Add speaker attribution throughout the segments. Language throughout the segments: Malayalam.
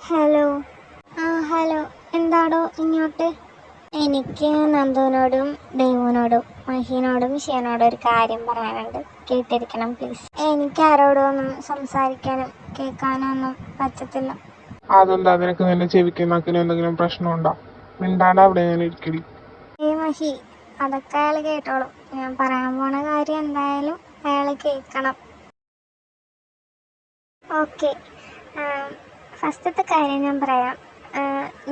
Speaker 1: ഹലോ. ഹലോ. എന്താടോ ഇങ്ങോട്ട്? എനിക്ക് നന്ദുവിനോടും ദേവുവിനോടും മഹീനോടും ഷിയനോടും ഒരു കാര്യം പറയാനുണ്ട്. കേട്ടിരിക്കണം പ്ലീസ്. എനിക്ക് ആരോടും ഒന്നും സംസാരിക്കാനും കേൾക്കാനോ ഒന്നും പറ്റത്തില്ല.
Speaker 2: അതെന്താ നിനക്ക് നിന്റെ ചെവിക്ക് നാക്കിന് എന്തെങ്കിലും പ്രശ്നമുണ്ടോ? മിണ്ടാണ്ട് അവിടെ ഞാൻ ഇരിക്കടി.
Speaker 1: മഹി, അതൊക്കെ അയാൾ കേട്ടോളും. ഞാൻ പറയാൻ പോണ കാര്യം എന്തായാലും അയാൾ കേൾക്കണം. ഓക്കെ, ഫസ്റ്റത്തെ കാര്യം ഞാൻ പറയാം.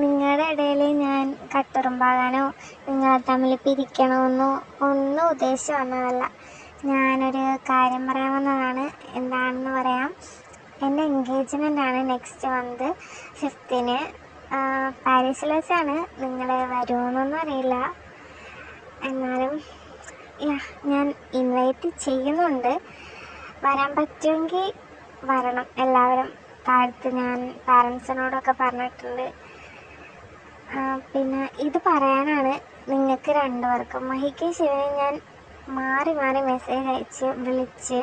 Speaker 1: നിങ്ങളുടെ ഇടയിൽ ഞാൻ കട്ടുറുമ്പാകാനോ നിങ്ങൾ തമ്മിൽ പിരിക്കണമെന്നോ ഒന്നും ഉദ്ദേശിച്ച് വന്നതല്ല. ഞാനൊരു കാര്യം പറയാൻ വന്നതാണ്. എന്താണെന്ന് പറയാം. എൻ്റെ എൻഗേജ്മെൻ്റാണ് നെക്സ്റ്റ് മന്ത് 5th പാരീസിൽ വെച്ചാണ്. നിങ്ങൾ വരുമോയെന്നൊന്നും അറിയില്ല. എന്നാലും ഞാൻ ഇൻവൈറ്റ് ചെയ്യുന്നുണ്ട്. വരാൻ പറ്റുമെങ്കിൽ വരണം എല്ലാവരും. താഴത്ത് ഞാൻ പാരൻസിനോടൊക്കെ പറഞ്ഞിട്ടുണ്ട്. പിന്നെ ഇത് പറയാനാണ് നിങ്ങൾക്ക് രണ്ടുപേർക്കും. മഹിക്ക് ശിവനെ ഞാൻ മാറി മാറി മെസ്സേജ് അയച്ച് വിളിച്ച്,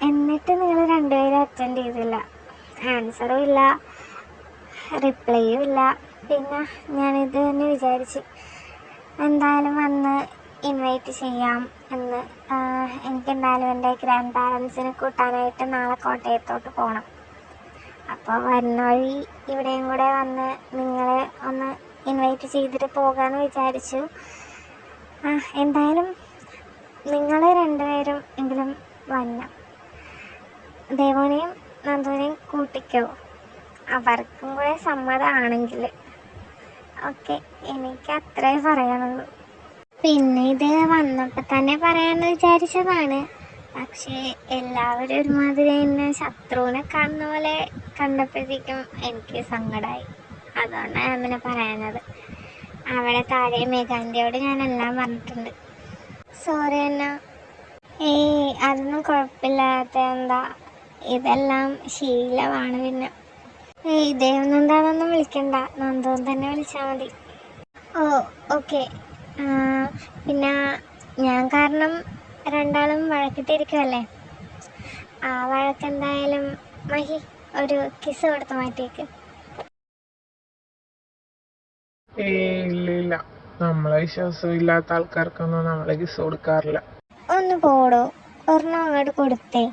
Speaker 1: എന്നിട്ട് നിങ്ങൾ രണ്ടുപേരും അറ്റൻഡ് ചെയ്തില്ല. ആൻസറും ഇല്ല, റിപ്ലൈയും ഇല്ല. പിന്നെ ഞാനിത് തന്നെ വിചാരിച്ച് എന്തായാലും വന്ന് ഇൻവൈറ്റ് ചെയ്യാം എന്ന്. എനിക്കെന്തായാലും എൻ്റെ ഗ്രാൻഡ് പാരൻസിനെ കൂട്ടാനായിട്ട് നാളെ കോട്ടയത്തോട്ട് പോകണം. അപ്പോൾ വരുന്ന വഴി ഇവിടെയും കൂടെ വന്ന് നിങ്ങളെ ഒന്ന് ഇൻവൈറ്റ് ചെയ്തിട്ട് പോകാമെന്ന് വിചാരിച്ചു. എന്തായാലും നിങ്ങൾ രണ്ടുപേരും എങ്കിലും വരണം. ദേവനെയും നന്ദുവിനെയും കൂട്ടിക്കോ, അവർക്കും കൂടെ സമ്മതമാണെങ്കിൽ. ഓക്കെ, എനിക്ക് അത്രേ പറയാനുള്ളൂ. പിന്നെ ഇത് വന്നപ്പോൾ തന്നെ പറയാമെന്ന് വിചാരിച്ചതാണ്. പക്ഷേ എല്ലാവരും ഒരുമാതിരി എന്നെ ശത്രുവിനെ കാണുന്ന പോലെ കണ്ടപ്പോഴത്തേക്കും എനിക്ക് സങ്കടമായി. അതുകൊണ്ടാണ് ഞാൻ പിന്നെ പറയുന്നത്. അവിടെ താഴെ മേഘാൻ്റിയോട് ഞാൻ എല്ലാം പറഞ്ഞിട്ടുണ്ട്. സോറി എന്നാ. അതൊന്നും കുഴപ്പമില്ലാത്ത എന്താ, ഇതെല്ലാം ശീലമാണ്. പിന്നെ ദേവൻ എന്താണെന്നൊന്നും വിളിക്കണ്ട, നന്ദുവിൻ തന്നെ വിളിച്ചാൽ മതി. ഓക്കെ. പിന്നെ ഞാൻ കാരണം രണ്ടാളും വഴക്കിട്ടിരിക്കുമല്ലേ. ആ വഴക്കെന്തായാലും മഹി ഒരു കിസ് കൊടുത്ത് മാറ്റിയേക്ക്.
Speaker 2: ഇല്ല, നമ്മളെ വിശ്വാസമില്ലാത്ത ആൾക്കാർക്കൊന്നും നമ്മളെ കിസ് കൊടുക്കാറില്ല.
Speaker 1: ഒന്ന് പോടോ, ഒരെണ്ണം അങ്ങോട്ട് കൊടുത്തേ.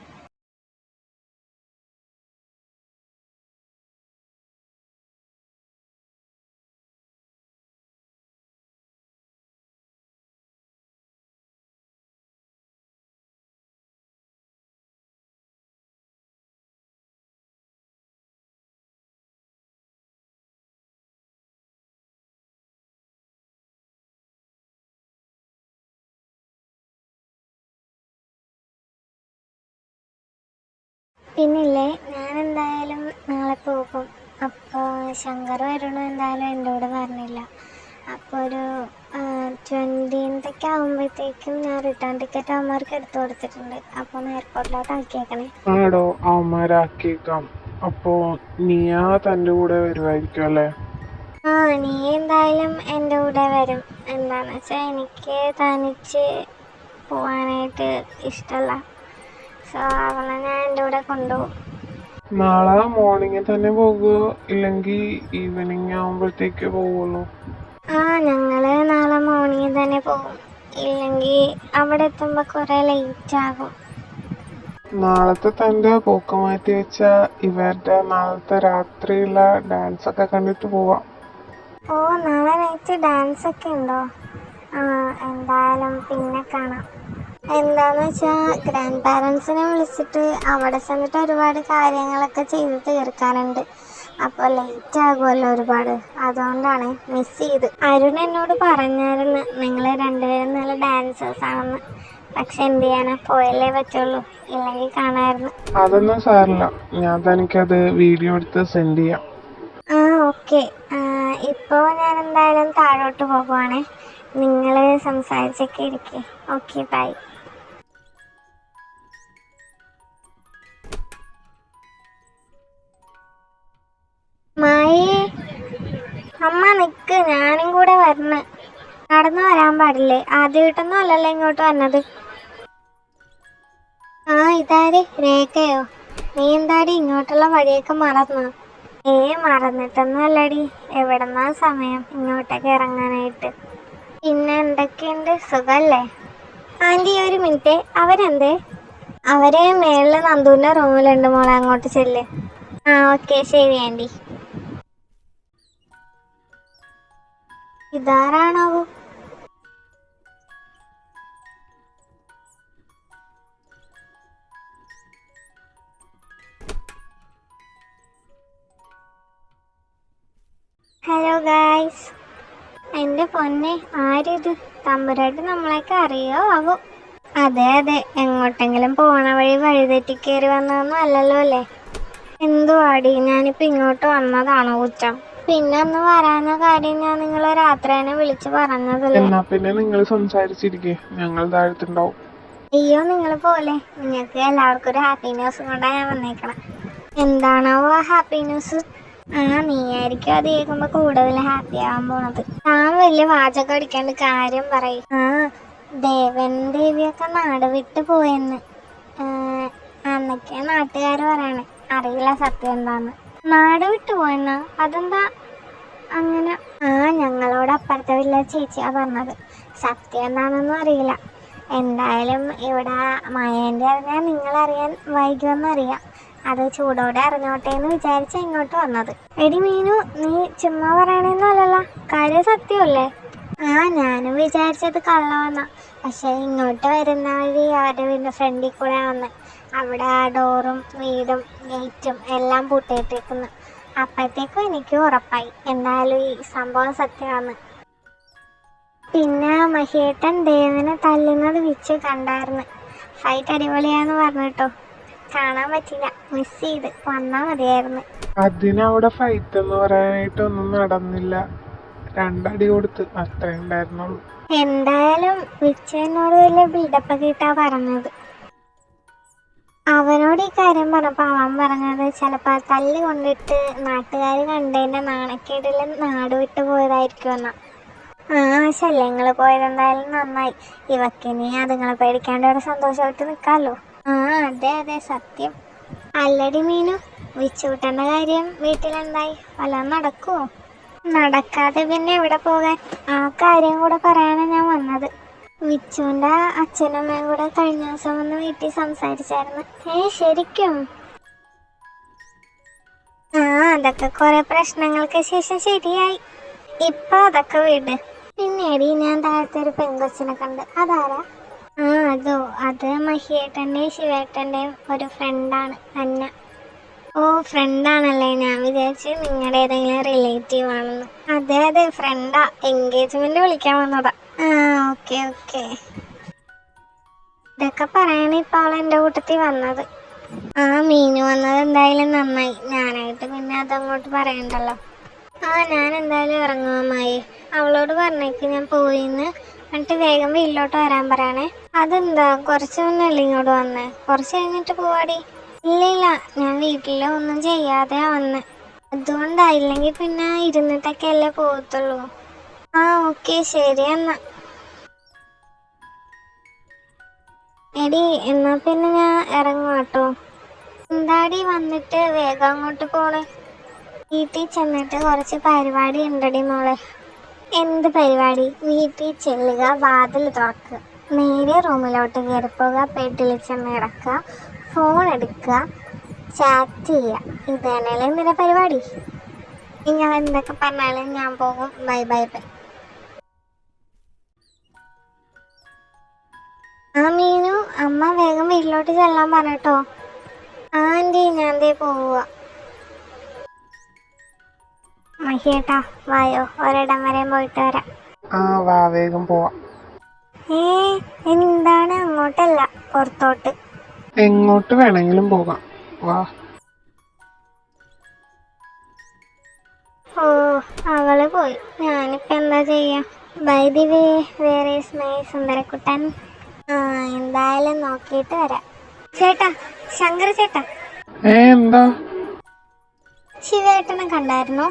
Speaker 1: പിന്നില്ലേ, ഞാൻ എന്തായാലും നാളെ പോകും. അപ്പോൾ ശങ്കർ വരണോ എന്തായാലും എൻ്റെ കൂടെ പറഞ്ഞില്ല. അപ്പോൾ ഒരു 20th ആകുമ്പോഴത്തേക്കും ഞാൻ റിട്ടേൺ ടിക്കറ്റ് അവന്മാർക്ക് എടുത്തു കൊടുത്തിട്ടുണ്ട്. അപ്പോൾ ഒന്ന് എയർപോർട്ടിലോട്ട് ആക്കിയേക്കണേ.
Speaker 2: ആടോ, അവന്മാരാക്കിയേക്കാം. അപ്പോൾ നീയാ തൻ്റെ കൂടെ വരുമായിരിക്കും അല്ലേ?
Speaker 1: നീ എന്തായാലും എൻ്റെ കൂടെ വരും. എന്താണെന്ന് വെച്ചാൽ എനിക്ക് തനിച്ച് പോകാനായിട്ട് ഇഷ്ടമല്ല. സോ അവളെ ഞാൻ എൻ്റെ കൂടെ കൊണ്ടുപോകും.
Speaker 2: നാളെ മോർണിംഗ് തന്നെ പോകുമോ, ഇല്ലെങ്കിൽ ഈവനിങ് ആകുമ്പോഴത്തേക്ക് പോകുള്ളൂ?
Speaker 1: ഞങ്ങൾ നാളെ മോർണിംഗ് തന്നെ പോകും. ഇല്ലെങ്കിൽ അവിടെ എത്തുമ്പോൾ കുറേ ലേറ്റ് ആകും.
Speaker 2: നാളത്തെ തൻ്റെ പോക്ക് മാറ്റി വെച്ചാൽ ഇവരുടെ നാളത്തെ രാത്രിയിലെ ഡാൻസ് ഒക്കെ കണ്ടിട്ട് പോവാം.
Speaker 1: നാളെ നൈറ്റ് ഡാൻസ് ഒക്കെ ഉണ്ടോ? എന്തായാലും പിന്നെ കാണാം. എന്താന്ന് വെച്ചാൽ ഗ്രാൻഡ് പാരൻസിനെ വിളിച്ചിട്ട് അവിടെ ചെന്നിട്ട് ഒരുപാട് കാര്യങ്ങളൊക്കെ ചെയ്ത് തീർക്കാനുണ്ട്. അപ്പോൾ ലേറ്റ് ആകുമല്ലോ ഒരുപാട്. അതുകൊണ്ടാണ് മിസ് ചെയ്ത്. അരുൺ എന്നോട് പറഞ്ഞായിരുന്നു നിങ്ങൾ രണ്ടുപേരും നല്ല ഡാൻസേഴ്സ് ആണെന്ന്. പക്ഷെ എന്ത് ചെയ്യാനാ, പോയല്ലേ പറ്റുള്ളൂ, ഇല്ലെങ്കിൽ കാണാമായിരുന്നു.
Speaker 2: അതൊന്നും സാരില്ല, ഞാൻ തനിക്കത് വീഡിയോ എടുത്ത് സെൻഡ് ചെയ്യാം.
Speaker 1: ഓക്കെ. ഇപ്പോൾ ഞാൻ എന്തായാലും താഴോട്ട് പോകുവാണേ. നിങ്ങൾ സംസാരിച്ചൊക്കെ ഇരിക്കേ. Okay, by. മായേ, അമ്മ നിക്ക്, ഞാനും കൂടെ വരണ. നടന്നു വരാൻ പാടില്ലേ? ആദ്യമായിട്ടൊന്നും അല്ലല്ലോ ഇങ്ങോട്ട് വന്നത്. ഇതാര്, രേഖയോ? നീ എന്താടി ഇങ്ങോട്ടുള്ള വഴിയൊക്കെ മറന്നോ? മറന്നിട്ടൊന്നും അല്ലടി, എവിടെന്നാ സമയം ഇങ്ങോട്ടേക്ക് ഇറങ്ങാനായിട്ട്. പിന്നെ എന്തൊക്കെയുണ്ട്, സുഖല്ലേ? ആൻറ്റി ഒരു മിനിറ്റ്, അവരെന്തേ? അവര് മേളില് നന്ദുവിന്റെ റൂമിലുണ്ട് മോളെ, അങ്ങോട്ട് ചെല്ല്. ആ ഓക്കെ ശരി ആൻറ്റി. ഇതാരാണാവോ? Hello guys. എൻ്റെ പൊന്നെ, ആരിത്? തമ്പുരാട്ടി നമ്മളെയൊക്കെ അറിയോ ആവോ? അതെ അതെ, എങ്ങോട്ടെങ്കിലും പോണ വഴി വഴിതെറ്റി കയറി വന്നതൊന്നും അല്ലല്ലോ അല്ലേ? എന്തുവാടി, ഞാനിപ്പോൾ ഇങ്ങോട്ട് വന്നതാണോ കുറ്റം? പിന്നെ ഒന്ന് വരാന കാര്യം ഞാൻ നിങ്ങളെ രാത്രി തന്നെ വിളിച്ച് പറഞ്ഞതല്ലേ.
Speaker 2: എന്നാ പിന്നെ നിങ്ങൾ സംസാരിച്ചിരിക്കേ, ഞങ്ങൾ താഴത്തുണ്ടാവും.
Speaker 1: അയ്യോ നിങ്ങൾ പോലെ, നിങ്ങൾക്ക് എല്ലാവർക്കും ഒരു ഹാപ്പി ന്യൂസ് കൊണ്ടാണ് ഞാൻ വന്നേക്കണം. എന്താണാവോ ആ ഹാപ്പി ന്യൂസ്? നീ ആയിരിക്കും അത് കേൾക്കുമ്പോൾ കൂടുതൽ ഹാപ്പി ആവാൻ പോണത്. താൻ വലിയ വാചകം അടിക്കാണ്ട് കാര്യം പറയും. ദേവൻ ദേവിയൊക്കെ നാട് വിട്ട് പോയെന്ന് അന്നൊക്കെ നാട്ടുകാർ പറയണേ. അറിയില്ല സത്യം എന്താന്ന്. നാട് വിട്ടു പോയെന്നാ? അതെന്താ അങ്ങനെ? ഞങ്ങളോട് അപ്പുറത്തെ വില്ല ചേച്ചിയാ പറഞ്ഞത്. സത്യം എന്താണെന്നൊന്നും അറിയില്ല. എന്തായാലും ഇവിടെ മയേൻ്റെ അറിഞ്ഞാൽ നിങ്ങളറിയാൻ വൈകുമെന്നറിയാം. അത് ചൂടോടെ അറിഞ്ഞോട്ടെ എന്ന് വിചാരിച്ച ഇങ്ങോട്ട് വന്നത്. എടി മീനു, നീ ചുമ്മാ പറയണെന്നല്ലല്ലോ, കാര്യം സത്യമല്ലേ? ഞാനും വിചാരിച്ചത് കള്ളമെന്നാ. പക്ഷെ ഇങ്ങോട്ട് വരുന്ന വഴി അവരുടെ വീടിൻ്റെ ഫ്രണ്ടിൽ കൂടെ വന്ന് അവിടെ ആ ഡോറും വീടും ഗേറ്റും എല്ലാം പൂട്ടിയിട്ടേക്കുന്നു. അപ്പോഴത്തേക്കും എനിക്ക് ഉറപ്പായി എന്തായാലും ഈ സംഭവം സത്യമാണ്. പിന്നെ മഹിയേട്ടൻ ദേവനെ തല്ലുന്നത് വെച്ച് കണ്ടായിരുന്നു. ഫൈറ്റ് അടിപൊളിയാന്ന് പറഞ്ഞിട്ടോ. കാണാൻ പറ്റില്ല, മിസ് ചെയ്ത്. വന്നാൽ മതിയായിരുന്നു.
Speaker 2: അതിനവിടെ ഫൈറ്റ് എന്ന് പറയാനായിട്ടൊന്നും നടന്നില്ല. 2 അടി കൊടുത്ത്, അത്രേ ഉണ്ടായിരുന്നുള്ളൂ.
Speaker 1: എന്തായാലും വിച്ച് എന്നോട് വലിയ ബിൽഡപ്പൊക്കെ ഇട്ടാ പറഞ്ഞത്. അവനോട് ഈ കാര്യം പറഞ്ഞപ്പോൾ അവൻ പറഞ്ഞത് ചിലപ്പോൾ തല്ല് കൊണ്ടിട്ട് നാട്ടുകാർ കണ്ടതിൻ്റെ നാണക്കേടിൽ നാട് വിട്ടു പോയതായിരിക്കുമെന്നാ. ശല്യങ്ങൾ പോയതെന്തായാലും നന്നായി. ഇവക്കിനി അതുങ്ങളെ പേടിക്കാണ്ട് അവിടെ സന്തോഷമായിട്ട് നിൽക്കാമല്ലോ. അതെ അതെ സത്യം. അല്ലടി മീനു, വിച്ചൂട്ടൻ്റെ കാര്യം വീട്ടിലെന്തായി? വല്ലതും നടക്കുമോ? നടക്കാതെ പിന്നെ എവിടെ പോകാൻ? ആ കാര്യം കൂടെ പറയാനാണ് ഞാൻ വന്നത്. വിച്ചുവിൻ്റെ അച്ഛനും അമ്മയും കൂടെ കഴിഞ്ഞ ദിവസം വന്ന് വീട്ടിൽ സംസാരിച്ചായിരുന്നു. ശരിക്കും? അതൊക്കെ കുറെ പ്രശ്നങ്ങൾക്ക് ശേഷം ശരിയായി. ഇപ്പൊ അതൊക്കെ വിട്. പിന്നീട് ഞാൻ താഴത്തെ ഒരു പെങ്കൊച്ചിനെ കണ്ട്. അതാരാ? അത് മഹിയേട്ടൻ്റെയും ശിവേട്ടൻ്റെയും ഒരു ഫ്രണ്ടാണ്, അന്ന. ഫ്രണ്ടാണല്ലേ? ഞാൻ വിചാരിച്ച് നിങ്ങളുടെ ഏതെങ്കിലും റിലേറ്റീവ് ആണെന്ന്. അതെ അതെ ഫ്രണ്ടാ. എൻഗേജ്മെന്റ് വിളിക്കാൻ വന്നതാ. Okay okay. ഇതൊക്കെ പറയണ ഇപ്പൊ അവൾ എൻ്റെ കൂട്ടത്തിൽ വന്നത്. മീനു വന്നത് എന്തായാലും നന്നായി. ഞാനായിട്ട് പിന്നെ അതങ്ങോട്ട് പറയണ്ടല്ലോ. ഞാൻ എന്തായാലും ഇറങ്ങുമായി. അവളോട് പറഞ്ഞേക്ക് ഞാൻ പോയിന്ന്. എന്നിട്ട് വേഗം വീട്ടിലോട്ട് വരാൻ പറയണേ. അതെന്താ, കുറച്ച് മുന്നല്ലേ ഇങ്ങോട്ട് വന്നേ? കുറച്ച് കഴിഞ്ഞിട്ട് പോവാടി. ഇല്ല, ഞാൻ വീട്ടിൽ ഒന്നും ചെയ്യാതെ വന്ന്. അതുകൊണ്ടായില്ലെങ്കിൽ പിന്നെ ഇരുന്നിട്ടൊക്കെ അല്ലേ പോകത്തുള്ളൂ. ഓക്കെ ശരി എന്നാ. എടി എന്നാ പിന്നെ ഞാൻ ഇറങ്ങും കേട്ടോ. എന്താടി വന്നിട്ട് വേഗം അങ്ങോട്ട് പോണേ? വീട്ടിൽ ചെന്നിട്ട് കുറച്ച് പരിപാടി ഉണ്ടടി മോളെ. എന്ത് പരിപാടി? വീട്ടിൽ ചെല്ലുക, വാതിൽ തുറക്കുക, നേരെ റൂമിലോട്ട് കയറിപ്പോവുക, ബെഡിൽ ചെന്ന് കിടക്കുക, ഫോൺ എടുക്കുക, ചാറ്റ് ചെയ്യുക. ഇത് തന്നെയല്ലേ എന്തിനാ പരിപാടി? നിങ്ങൾ എന്തൊക്കെ പറഞ്ഞാലും ഞാൻ പോകും. Bye bye bye. മീനു, അമ്മ വേഗം വീട്ടിലോട്ട് ചെല്ലാൻ പറഞ്ഞട്ടോ. ആൻറ്റി ഞാൻ ദേ പോവുക. മഹിയേട്ടാ വായോ, ഒരിടം വരെ പോയിട്ട് വരാം.
Speaker 2: വാ, വേഗം പോവാം.
Speaker 1: എന്താണ്? അങ്ങോട്ടല്ല, പുറത്തോട്ട്.
Speaker 2: എങ്ങോട്ട് വേണമെങ്കിലും പോകാം, വാ.
Speaker 1: അവള് പോയി. ഞാനിപ്പോ എന്താ ചെയ്യാ? By the way, where is my സുന്ദരക്കുട്ടൻ? എന്തായാലും നോക്കിയിട്ട് വരാം. ചേട്ടാ, ശങ്കർ ചേട്ടാ.
Speaker 2: എന്താ?
Speaker 1: ശിവേട്ടനെ കണ്ടായിരുന്നോ?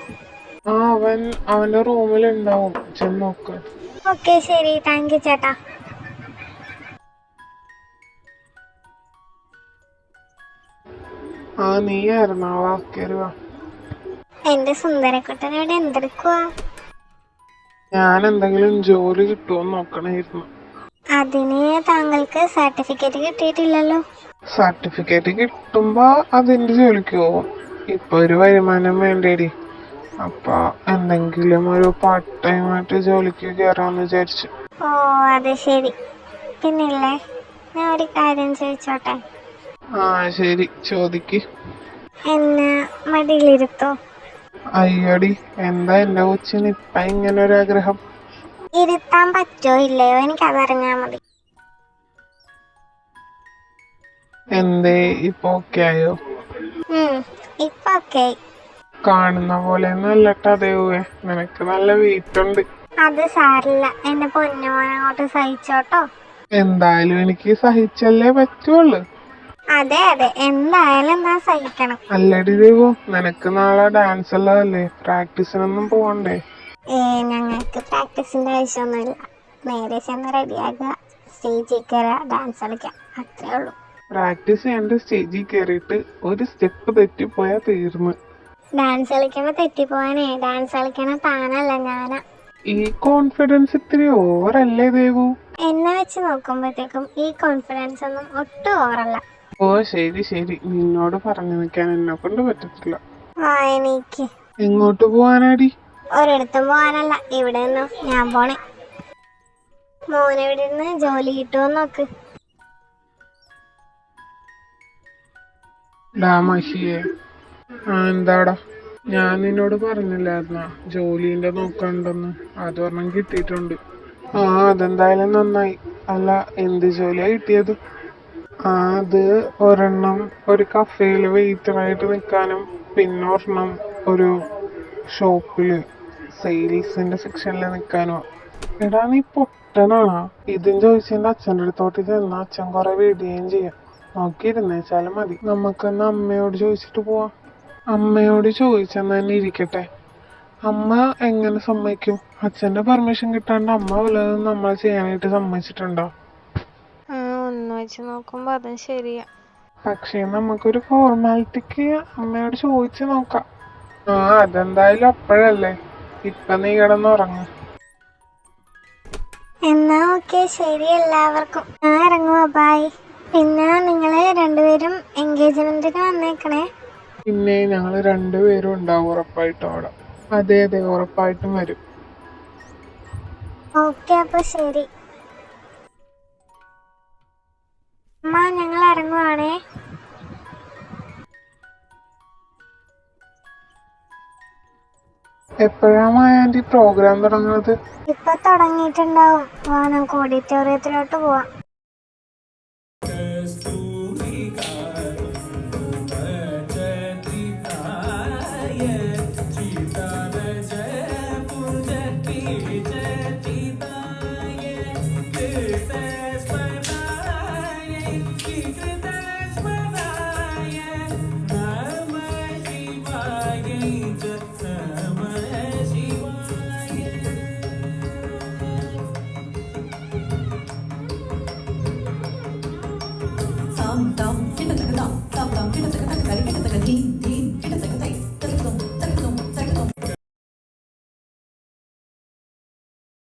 Speaker 2: അവൻ അവന്റെ റൂമിലുണ്ടാവും, ചെന്ന് നോക്ക്.
Speaker 1: ഓക്കെ ശരി, താങ്ക് യു ചേട്ടാ.
Speaker 2: നീ ആയിരുന്നോ? വാ, കയറി വാ.
Speaker 1: എന്റെ സുന്ദരക്കുട്ടൻ ഇവിടെ എന്തെടുക്കുവാ?
Speaker 2: ഞാൻ എന്തെങ്കിലും ജോലി കിട്ടുമോ നോക്കണായിരുന്നു.
Speaker 1: അതിന് താങ്കൾക്ക് സർട്ടിഫിക്കറ്റ് കിട്ടിയിട്ടില്ലല്ലോ.
Speaker 2: സർട്ടിഫിക്കറ്റ് കിട്ടുമ്പോ അതിന്റെ ജോലിക്ക് പോവും. ഇപ്പൊ ഒരു വരുമാനം വേണ്ടേടി. അപ്പൊ എന്തെങ്കിലും ഒരു പാർട്ട് ടൈം ആയിട്ട് ജോലിക്ക് കയറാന്ന് വിചാരിച്ചു.
Speaker 1: ഓ അത് ശരി. പിന്നില്ലേ, ഞാൻ ഒരു കാര്യം ചോദിച്ചോട്ടെ?
Speaker 2: ആ ശരി, ചോദിക്ക്.
Speaker 1: എന്നെ മടിയിലിരുത്തോ?
Speaker 2: അയ്യടി, എന്താ എന്റെ കൊച്ചിന് ഇപ്പൊ ഇങ്ങനെ ഒരു ആഗ്രഹം?
Speaker 1: ഇരുത്താൻ പറ്റോ ഇല്ലയോ എനിക്കതറിഞ്ഞാ മതി.
Speaker 2: എന്തേ, ഇപ്പൊ ഓക്കെ ആയോ?
Speaker 1: ഇപ്പൊ ഓക്കെ.
Speaker 2: കാണുന്ന പോലെ ഒന്നല്ലട്ടാ ദേവുവേ, നിനക്ക് നല്ല വെയിറ്റുണ്ട്.
Speaker 1: അത് സാരില്ല, എന്റെ പൊന്നുമോൻ അങ്ങോട്ട് സഹിച്ചോട്ടോ.
Speaker 2: എന്തായാലും എനിക്ക് സഹിച്ചല്ലേ പറ്റുള്ളൂ.
Speaker 1: അതെ അതെ, എന്തായാലും ഞാൻ സഹിക്കണം.
Speaker 2: അല്ലടി ദേവു, നിനക്ക് നാളെ ഡാൻസ് ഉള്ളതല്ലേ, പ്രാക്ടീസിനൊന്നും പോവണ്ടേ?
Speaker 1: ഞങ്ങൾക്ക് പ്രാക്ടീസിന്റെ ആവശ്യമൊന്നുമില്ല. നേരെ ചെന്ന് റെഡിയാക്കുക, സ്റ്റേജിൽ കയറുക, ഡാൻസ് കളിക്കാം, അത്രേ ഉള്ളൂ.
Speaker 2: പ്രാക്ടീസ് ചെയ്യേണ്ട സ്റ്റേജിൽ കയറിയിട്ട് ഒരു സ്റ്റെപ്പ് തെറ്റിപ്പോയാ തീർന്ന്.
Speaker 1: ഡാൻസ് കളിക്കുമ്പോ തെറ്റിപ്പോവാനേ, ഡാൻസ് കളിക്കണ താനല്ല ഞാനാ.
Speaker 2: ഈ കോൺഫിഡൻസ് ഇത്തിരി ഓവറല്ലേ ദേവു?
Speaker 1: എന്നെ വെച്ച് നോക്കുമ്പോഴത്തേക്കും ഈ കോൺഫിഡൻസ് ഒന്നും ഒട്ടും ഓവറല്ല.
Speaker 2: ഓ ശരി ശരി, നിന്നോട് പറഞ്ഞു നിൽക്കാൻ എന്നെ കൊണ്ട് പറ്റത്തില്ല.
Speaker 1: എനിക്ക്
Speaker 2: എങ്ങോട്ട് പോവാനാടി?
Speaker 1: ഒരിടത്തും പോകാനല്ല, ഇവിടെ നിന്നും ഞാൻ പോണേ. മോനെവിടെ നിന്ന് ജോലി കിട്ടുമോ നോക്ക്.
Speaker 2: ഡാമഷിയെ, എന്താടാ, ഞാൻ നിന്നോട് പറഞ്ഞില്ലായിരുന്നാ ജോലിന്റെ നോക്കണ്ടെന്ന്? അത് ഒരെണ്ണം കിട്ടിയിട്ടുണ്ട്. അതെന്തായാലും നന്നായി. അല്ല, എന്ത് ജോലിയാ കിട്ടിയത്? അത് ഒരെണ്ണം ഒരു കഫേയില് വെയിറ്ററായിട്ട് നിൽക്കാനും, പിന്നെ ഒരെണ്ണം ഒരു ഷോപ്പില് സെയിൽസിന്റെ സെക്ഷനിൽ നിൽക്കാനോ. എടാ നീ പൊട്ടനാണോ? ഇതും ചോദിച്ചെന്റെ അച്ഛൻ്റെ അടുത്തോട്ട് ചെന്ന അച്ഛൻ കുറെ വീടുകയും ചെയ്യാം. നോക്കിയിരുന്നേച്ചാലും മതി. നമുക്കെന്നാ അമ്മയോട് ചോദിച്ചിട്ട് പോവാം. അമ്മയോട് ചോദിച്ചെന്ന് തന്നെ ഇരിക്കട്ടെ. അമ്മ എങ്ങനെ സമ്മതിക്കും? അച്ഛന്റെ പെർമിഷൻ കിട്ടാണ്ട് അമ്മ വല്ലതും നമ്മൾ ചെയ്യാനായിട്ട് സമ്മതിച്ചിട്ടുണ്ടോ?
Speaker 1: ഒന്ന് വെച്ച് നോക്കുമ്പോ അതും ശരിയാ.
Speaker 2: പക്ഷേ നമുക്കൊരു ഫോർമാലിറ്റിക്ക് അമ്മയോട് ചോദിച്ചു നോക്കാം. അതെന്തായാലും അപ്പോഴല്ലേ. ഇപ്പൊ നീ കിടന്നുറങ്ങ്.
Speaker 1: എന്നാ ഓക്കെ, ശരി എല്ലാവർക്കും. ഞാൻ ഇറങ്ങുവാ, ബൈ. പിന്നെ നിങ്ങള് രണ്ടുപേരും എൻഗേജ്മെന്റിന് വന്നേക്കണേ.
Speaker 2: പിന്നെ ഞങ്ങൾ രണ്ടുപേരും ഉണ്ടാവും ഉറപ്പായിട്ടും അവിടെ. അതെ അതെ, ഉറപ്പായിട്ടും വരും.
Speaker 1: ഓക്കെ, അപ്പൊ ശരി. അമ്മ, ഞങ്ങൾ ഇറങ്ങുവാണേ.
Speaker 2: എപ്പോഴാ ആന്റി പ്രോഗ്രാം തുടങ്ങുന്നത്?
Speaker 1: ഇപ്പൊ തുടങ്ങിയിട്ടുണ്ടാവും. നമുക്ക് ഓഡിറ്റോറിയത്തിലോട്ട് പോവാം.